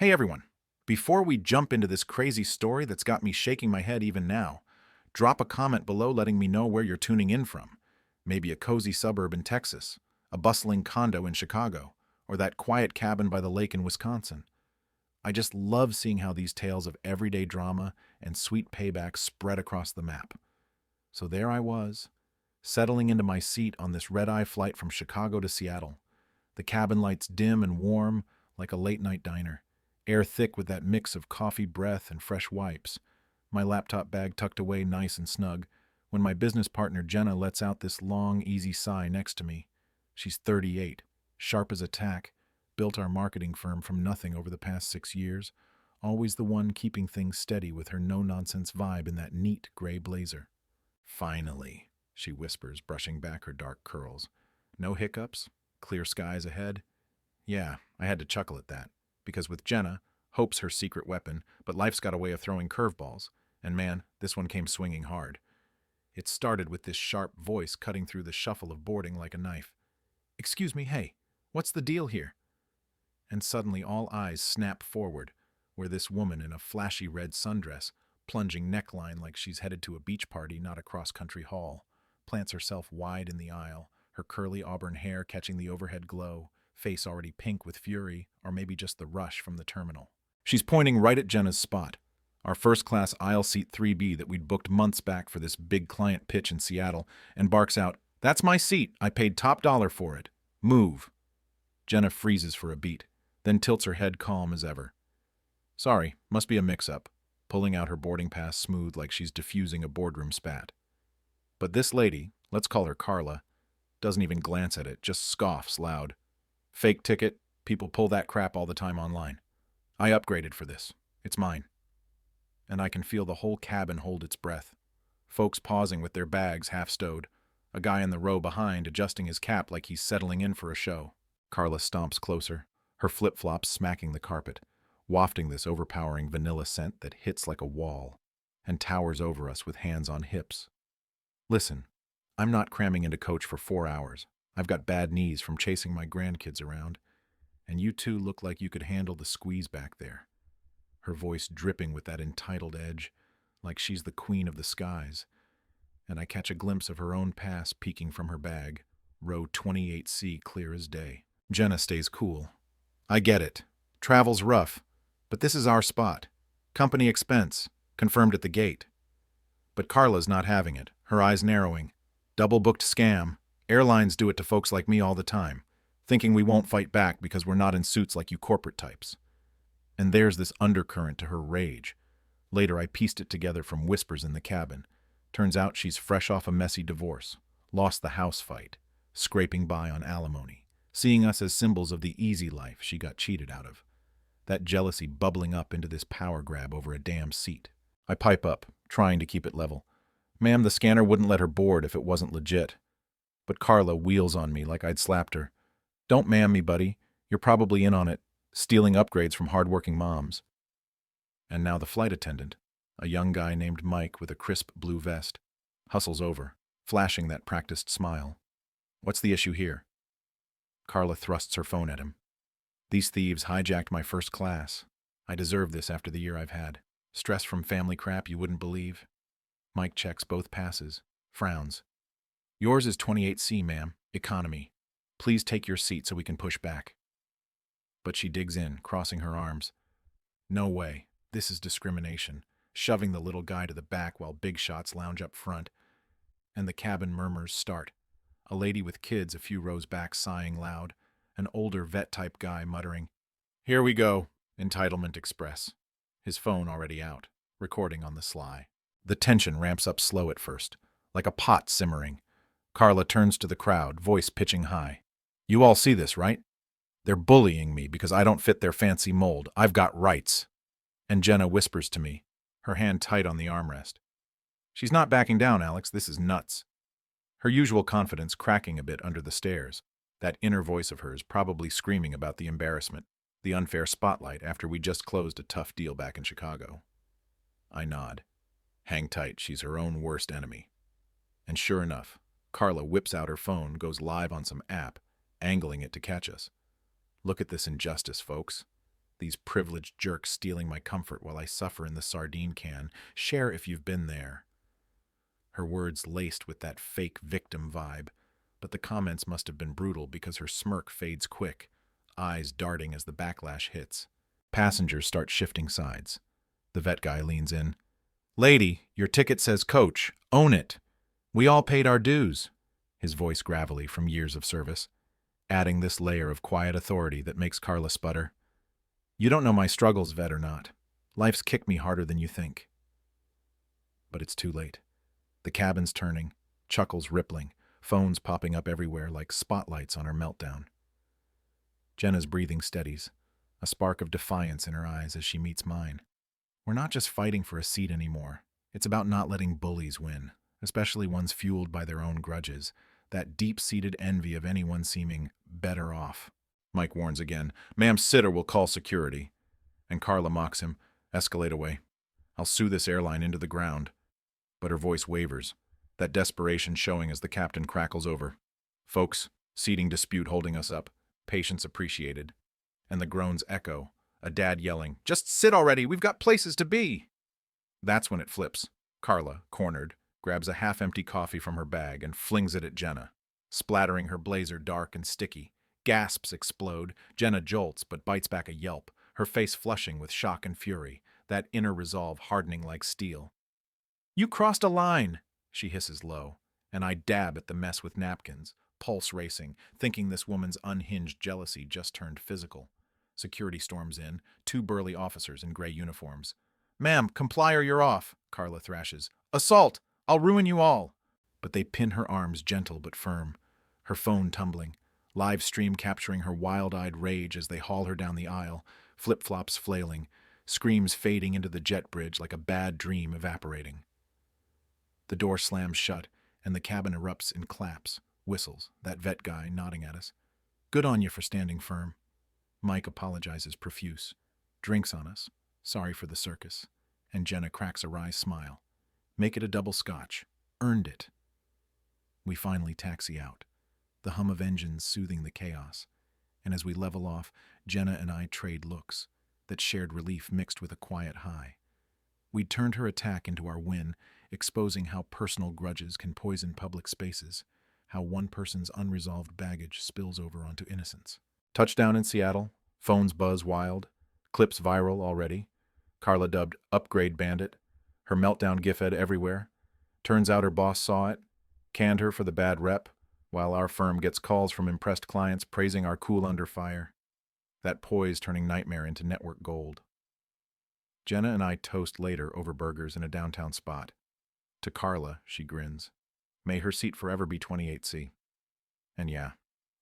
Hey everyone, before we jump into this crazy story that's got me shaking my head even now, drop a comment below letting me know where you're tuning in from. Maybe a cozy suburb in Texas, a bustling condo in Chicago, or that quiet cabin by the lake in Wisconsin. I just love seeing how these tales of everyday drama and sweet payback spread across the map. So there I was, settling into my seat on this red-eye flight from Chicago to Seattle. The cabin lights dim and warm like a late-night diner, air thick with that mix of coffee breath and fresh wipes, my laptop bag tucked away nice and snug, when my business partner Jenna lets out this long, easy sigh next to me. She's 38, sharp as a tack, built our marketing firm from nothing over the past 6 years, always the one keeping things steady with her no-nonsense vibe in that neat gray blazer. Finally, she whispers, brushing back her dark curls. No hiccups? Clear skies ahead? Yeah, I had to chuckle at that, because with Jenna, hope's her secret weapon, but life's got a way of throwing curveballs, and man, this one came swinging hard. It started with this sharp voice cutting through the shuffle of boarding like a knife. "Excuse me, hey, what's the deal here?" And suddenly all eyes snap forward, where this woman in a flashy red sundress, plunging neckline like she's headed to a beach party, not a cross-country haul, plants herself wide in the aisle, her curly auburn hair catching the overhead glow, face already pink with fury, or maybe just the rush from the terminal. She's pointing right at Jenna's spot, our first-class aisle seat 3B that we'd booked months back for this big client pitch in Seattle, and barks out, "That's my seat. I paid top dollar for it. Move." Jenna freezes for a beat, then tilts her head calm as ever. "Sorry, must be a mix-up," pulling out her boarding pass smooth like she's diffusing a boardroom spat. But this lady, let's call her Carla, doesn't even glance at it, just scoffs loud. "Fake ticket, people pull that crap all the time online. I upgraded for this. It's mine." And I can feel the whole cabin hold its breath. Folks pausing with their bags half stowed, a guy in the row behind adjusting his cap like he's settling in for a show. Carla stomps closer, her flip-flops smacking the carpet, wafting this overpowering vanilla scent that hits like a wall, and towers over us with hands on hips. "Listen, I'm not cramming into coach for 4 hours. I've got bad knees from chasing my grandkids around, and you two look like you could handle the squeeze back there." Her voice dripping with that entitled edge, like she's the queen of the skies, and I catch a glimpse of her own pass peeking from her bag, row 28C clear as day. Jenna stays cool. "I get it. Travel's rough, but this is our spot. Company expense, confirmed at the gate." But Carla's not having it, her eyes narrowing. "Double-booked scam. Airlines do it to folks like me all the time, thinking we won't fight back because we're not in suits like you corporate types." And there's this undercurrent to her rage. Later I pieced it together from whispers in the cabin. Turns out she's fresh off a messy divorce, lost the house fight, scraping by on alimony, seeing us as symbols of the easy life she got cheated out of. That jealousy bubbling up into this power grab over a damn seat. I pipe up, trying to keep it level. "Ma'am, the scanner wouldn't let her board if it wasn't legit." But Carla wheels on me like I'd slapped her. "Don't ma'am me, buddy. You're probably in on it, stealing upgrades from hardworking moms." And now the flight attendant, a young guy named Mike with a crisp blue vest, hustles over, flashing that practiced smile. "What's the issue here?" Carla thrusts her phone at him. "These thieves hijacked my first class. I deserve this after the year I've had. Stress from family crap you wouldn't believe." Mike checks both passes, frowns. "Yours is 28C, ma'am, economy. Please take your seat so we can push back." But she digs in, crossing her arms. "No way. This is discrimination," shoving the little guy to the back while big shots lounge up front. And the cabin murmurs start. A lady with kids a few rows back sighing loud, an older vet-type guy muttering, "Here we go, Entitlement Express." His phone already out, recording on the sly. The tension ramps up slow at first, like a pot simmering. Carla turns to the crowd, voice pitching high. "You all see this, right? They're bullying me because I don't fit their fancy mold. I've got rights." And Jenna whispers to me, her hand tight on the armrest. "She's not backing down, Alex. This is nuts." Her usual confidence cracking a bit under the stares, that inner voice of hers probably screaming about the embarrassment, the unfair spotlight after we just closed a tough deal back in Chicago. I nod. Hang tight, she's her own worst enemy. And sure enough, Carla whips out her phone, goes live on some app, angling it to catch us. Look at this injustice, folks. These privileged jerks stealing my comfort while I suffer in the sardine can. Share if you've been there. Her words laced with that fake victim vibe, but the comments must have been brutal because her smirk fades quick, eyes darting as the backlash hits. Passengers start shifting sides. The vet guy leans in. "Lady, your ticket says coach. Own it. We all paid our dues." His voice gravelly from years of service, adding this layer of quiet authority that makes Carla sputter. "You don't know my struggles, vet or not. Life's kicked me harder than you think." But it's too late. The cabin's turning, chuckles rippling, phones popping up everywhere like spotlights on her meltdown. Jenna's breathing steadies, a spark of defiance in her eyes as she meets mine. We're not just fighting for a seat anymore. It's about not letting bullies win, especially ones fueled by their own grudges, that deep-seated envy of anyone seeming better off. Mike warns again, "Ma'am, sit or we'll call security." And Carla mocks him, "Escalate away. I'll sue this airline into the ground." But her voice wavers, that desperation showing as the captain crackles over. "Folks, seating dispute holding us up. Patience appreciated." And the groans echo, a dad yelling, "Just sit already, we've got places to be." That's when it flips. Carla, cornered, grabs a half-empty coffee from her bag and flings it at Jenna, splattering her blazer dark and sticky. Gasps explode. Jenna jolts but bites back a yelp, her face flushing with shock and fury, that inner resolve hardening like steel. "You crossed a line," she hisses low, and I dab at the mess with napkins, pulse racing, thinking this woman's unhinged jealousy just turned physical. Security storms in, two burly officers in gray uniforms. "Ma'am, comply or you're off," Carla thrashes. "Assault! I'll ruin you all." But they pin her arms gentle but firm, her phone tumbling, live stream capturing her wild-eyed rage as they haul her down the aisle, flip-flops flailing, screams fading into the jet bridge like a bad dream evaporating. The door slams shut, and the cabin erupts in claps, whistles, that vet guy nodding at us. "Good on you for standing firm." Mike apologizes profuse, drinks on us, sorry for the circus, and Jenna cracks a wry smile. "Make it a double scotch. Earned it." We finally taxi out, the hum of engines soothing the chaos, and as we level off, Jenna and I trade looks, that shared relief mixed with a quiet high. We'd turned her attack into our win, exposing how personal grudges can poison public spaces, how one person's unresolved baggage spills over onto innocence. Touchdown in Seattle, phones buzz wild, clips viral already. Carla dubbed Upgrade Bandit, her meltdown gif-ed everywhere. Turns out her boss saw it, canned her for the bad rep, while our firm gets calls from impressed clients praising our cool under fire. That poise turning nightmare into network gold. Jenna and I toast later over burgers in a downtown spot. To Carla, she grins. May her seat forever be 28C. And yeah,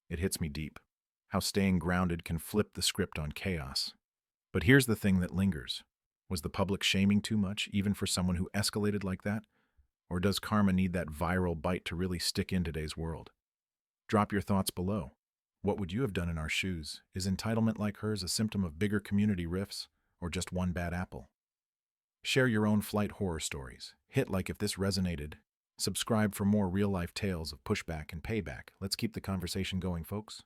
it hits me deep. How staying grounded can flip the script on chaos. But here's the thing that lingers. Was the public shaming too much, even for someone who escalated like that? Or does karma need that viral bite to really stick in today's world? Drop your thoughts below. What would you have done in our shoes? Is entitlement like hers a symptom of bigger community rifts, or just one bad apple? Share your own flight horror stories. Hit like if this resonated. Subscribe for more real-life tales of pushback and payback. Let's keep the conversation going, folks.